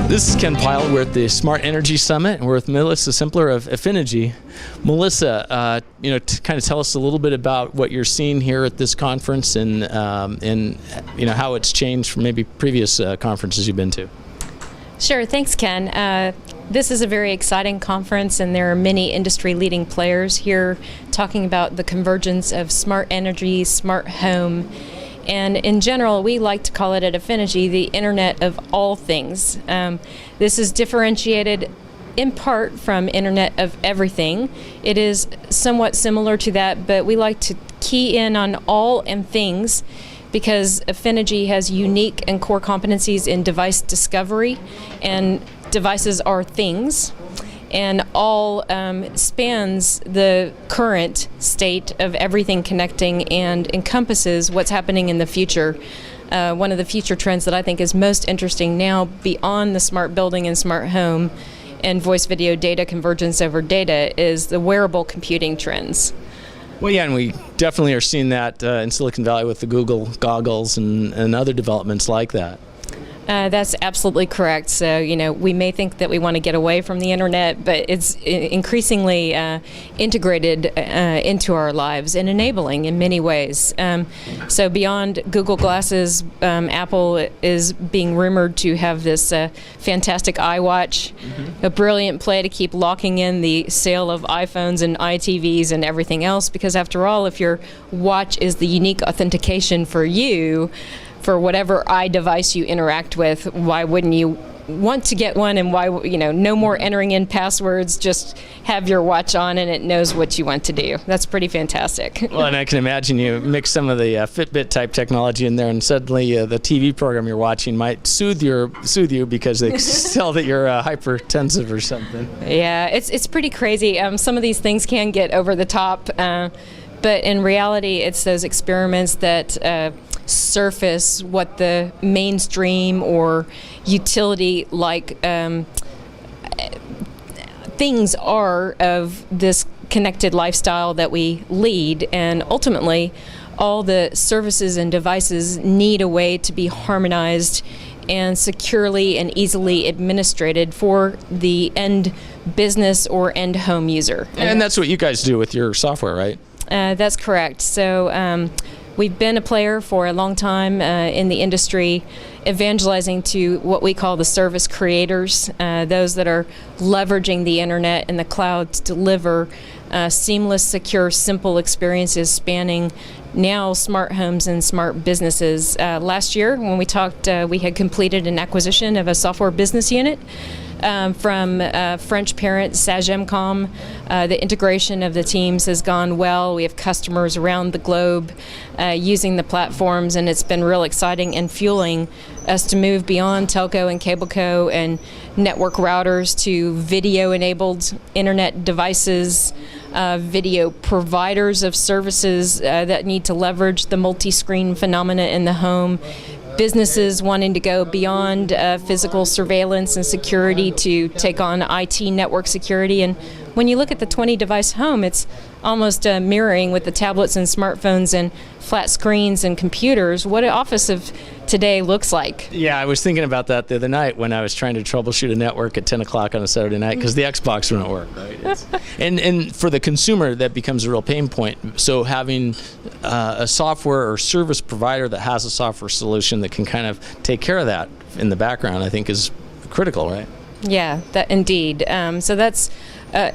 This is Ken Pyle. We're at the Smart Energy Summit, and we're with Melissa Simpler of affinegy. Melissa, to kind of tell us a little bit about what you're seeing here at this conference, and how it's changed from maybe previous conferences you've been to. Sure, thanks, Ken. This is a very exciting conference, and there are many industry-leading players here talking about the convergence of smart energy, smart home, and in general, we like to call it at affinegy the Internet of all things. This is differentiated in part from Internet of everything. It is somewhat similar to that, but we like to key in on all and things because affinegy has unique and core competencies in device discovery, and devices are things, and all spans the current state of everything connecting and encompasses what's happening in the future. One of the future trends that I think is most interesting now, beyond the smart building and smart home and voice video data convergence over data, is the wearable computing trends. Well, yeah, and we definitely are seeing that in Silicon Valley with the Google goggles and other developments like that. That's absolutely correct. So, we may think that we want to get away from the internet, but it's increasingly integrated into our lives and enabling in many ways. So beyond Google Glasses, Apple is being rumored to have this fantastic iWatch, a brilliant play to keep locking in the sale of iPhones and iTVs and everything else, because after all, if your watch is the unique authentication for you, for whatever iDevice you interact with, why wouldn't you want to get one? And why, no more entering in passwords, just have your watch on and it knows what you want to do. That's pretty fantastic. Well, and I can imagine you mix some of the Fitbit type technology in there, and suddenly the TV program you're watching might soothe you because they tell that you're hypertensive or something. Yeah, it's pretty crazy. Some of these things can get over the top, but in reality, it's those experiments that surface what the mainstream or utility-like things are of this connected lifestyle that we lead, and ultimately all the services and devices need a way to be harmonized and securely and easily administrated for the end business or end home user. And that's what you guys do with your software, right? That's correct. So we've been a player for a long time in the industry, evangelizing to what we call the service creators, those that are leveraging the internet and the cloud to deliver seamless, secure, simple experiences spanning now smart homes and smart businesses. Last year, when we talked, we had completed an acquisition of a software business unit from French parent Sagemcom. The integration of the teams has gone well. We have customers around the globe using the platforms, and it's been real exciting and fueling us to move beyond telco and cableco and network routers to video-enabled internet devices, video providers of services that need to leverage the multi-screen phenomena in the home, businesses wanting to go beyond physical surveillance and security to take on IT network security. And when you look at the 20-device home, it's almost mirroring with the tablets and smartphones and flat screens and computers what an office of today looks like. Yeah, I was thinking about that the other night when I was trying to troubleshoot a network at 10 o'clock on a Saturday night because the Xbox wouldn't work, right? And for the consumer, that becomes a real pain point. So having a software or service provider that has a software solution that can kind of take care of that in the background, I think is critical, right? Yeah, that indeed. So that's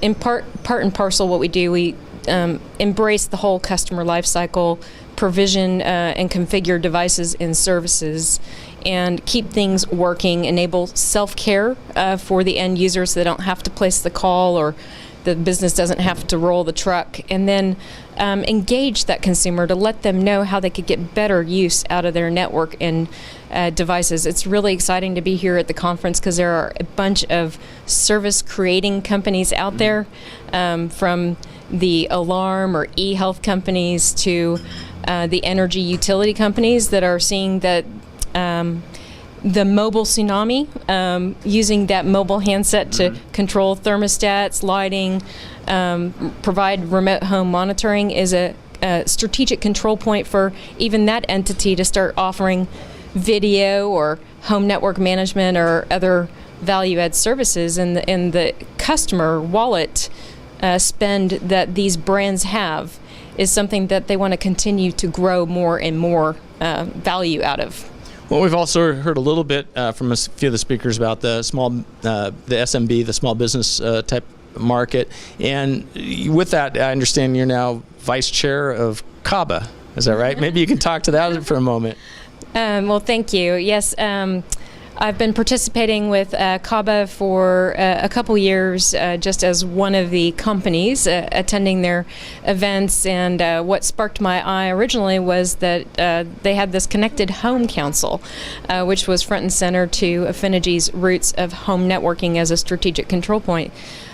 in part and parcel what we do. We embrace the whole customer life cycle, provision and configure devices and services, and keep things working, enable self-care for the end users so they don't have to place the call or the business doesn't have to roll the truck, and then engage that consumer to let them know how they could get better use out of their network and devices. It's really exciting to be here at the conference because there are a bunch of service creating companies out there, from the alarm or e-health companies to the energy utility companies that are seeing that the mobile tsunami, using that mobile handset to control thermostats, lighting, provide remote home monitoring is a strategic control point for even that entity to start offering video or home network management or other value-add services, and the customer wallet spend that these brands have is something that they want to continue to grow more and more value out of. Well, we've also heard a little bit from a few of the speakers about the SMB, the small business type market. And with that, I understand you're now vice chair of CABA. Is that right? Maybe you can talk to that for a moment. Well, thank you. Yes, I've been participating with CABA for a couple years, just as one of the companies attending their events. And what sparked my eye originally was that they had this Connected Home Council, which was front and center to Affinegy's roots of home networking as a strategic control point.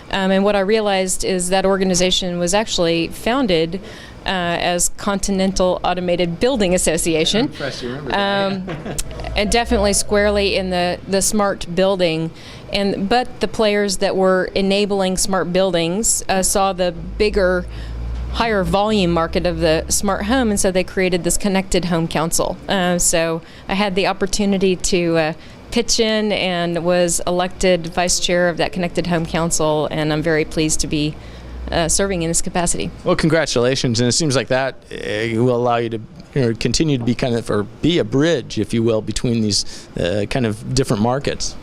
And what I realized is that organization was actually founded as Continental Automated Building Association. I'm impressed you remember that. And definitely squarely in the smart building. But the players that were enabling smart buildings saw the bigger, higher volume market of the smart home, and so they created this Connected Home Council. So I had the opportunity to pitch in and was elected vice chair of that Connected Home Council, and I'm very pleased to be serving in this capacity. Well, congratulations, and it seems like that will allow you to continue to be or be a bridge, if you will, between these kind of different markets.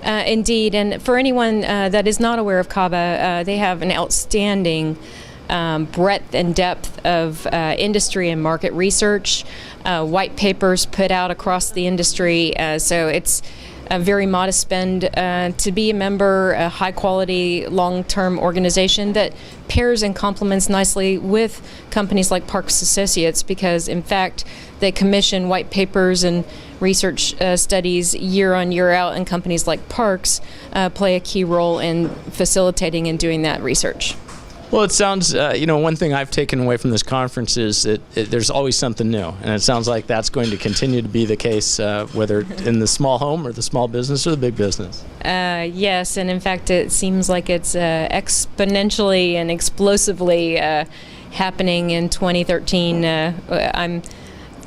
Indeed, and for anyone that is not aware of CABA, they have an outstanding breadth and depth of industry and market research, white papers put out across the industry, so it's a very modest spend to be a member, a high-quality, long-term organization that pairs and complements nicely with companies like Parks Associates, because, in fact, they commission white papers and research studies year on, year out, and companies like Parks play a key role in facilitating and doing that research. Well, it sounds, one thing I've taken away from this conference is that there's always something new. And it sounds like that's going to continue to be the case, whether in the small home or the small business or the big business. Yes, and in fact, it seems like it's exponentially and explosively happening in 2013. I'm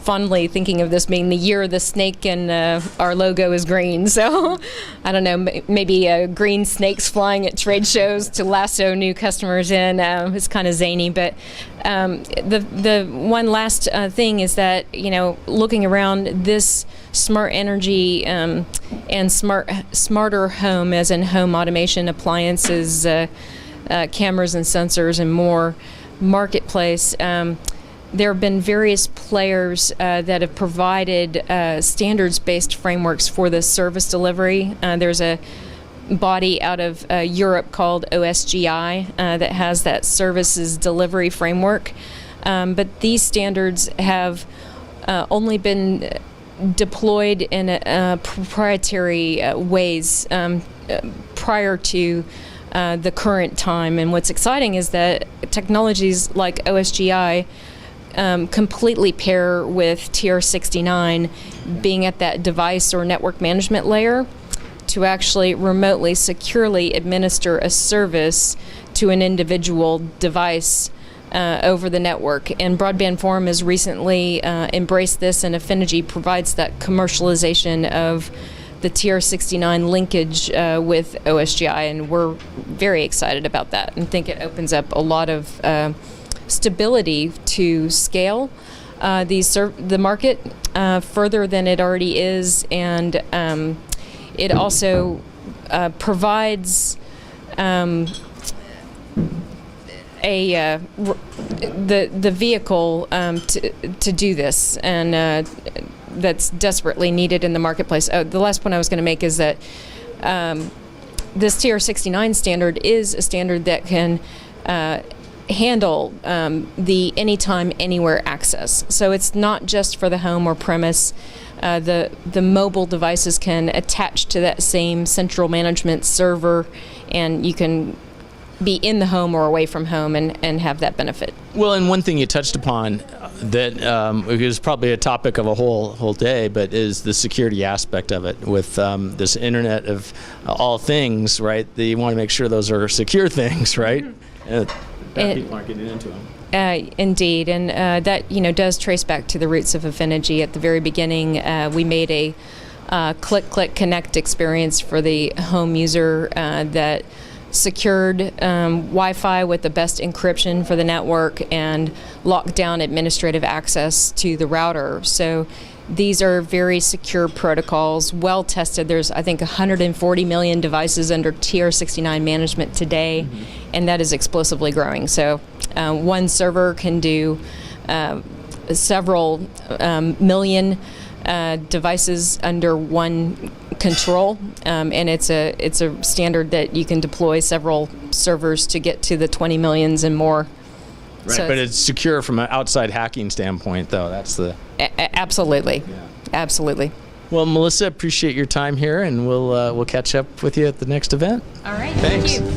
fondly thinking of this being the year of the snake, and our logo is green. So I don't know, maybe green snakes flying at trade shows to lasso new customers in. It's kind of zany, but the one last thing is that, looking around, this smart energy and smarter home, as in home automation, appliances, cameras and sensors and more marketplace, there have been various players that have provided standards-based frameworks for the service delivery. There's a body out of Europe called OSGI that has that services delivery framework. But these standards have only been deployed in proprietary ways prior to the current time. And what's exciting is that technologies like OSGI completely pair with TR69 being at that device or network management layer to actually remotely, securely administer a service to an individual device over the network. And Broadband Forum has recently embraced this, and Affinegy provides that commercialization of the TR69 linkage with OSGI, and we're very excited about that and think it opens up a lot of stability to scale the market further than it already is, and it also provides the vehicle to do this, and that's desperately needed in the marketplace. The last point I was going to make is that this TR69 standard is a standard that can handle the anytime, anywhere access. So it's not just for the home or premise. The mobile devices can attach to that same central management server, and you can be in the home or away from home and have that benefit. Well, and one thing you touched upon that is probably a topic of a whole day, but is the security aspect of it with this Internet of all things, right? You want to make sure those are secure things, right? That people aren't getting into them. Indeed, and that does trace back to the roots of affinegy. At the very beginning, we made a click, click, connect experience for the home user that secured Wi-Fi with the best encryption for the network and locked down administrative access to the router. So these are very secure protocols, well tested. There's, I think, 140 million devices under TR69 management today, and that is explosively growing. So one server can do several million devices under one control, and it's a standard that you can deploy several servers to get to the 20 millions and more. Right, so but it's secure from an outside hacking standpoint, though. That's the absolutely, absolutely. Well, Melissa, appreciate your time here, and we'll catch up with you at the next event. All right, thanks. Thank you.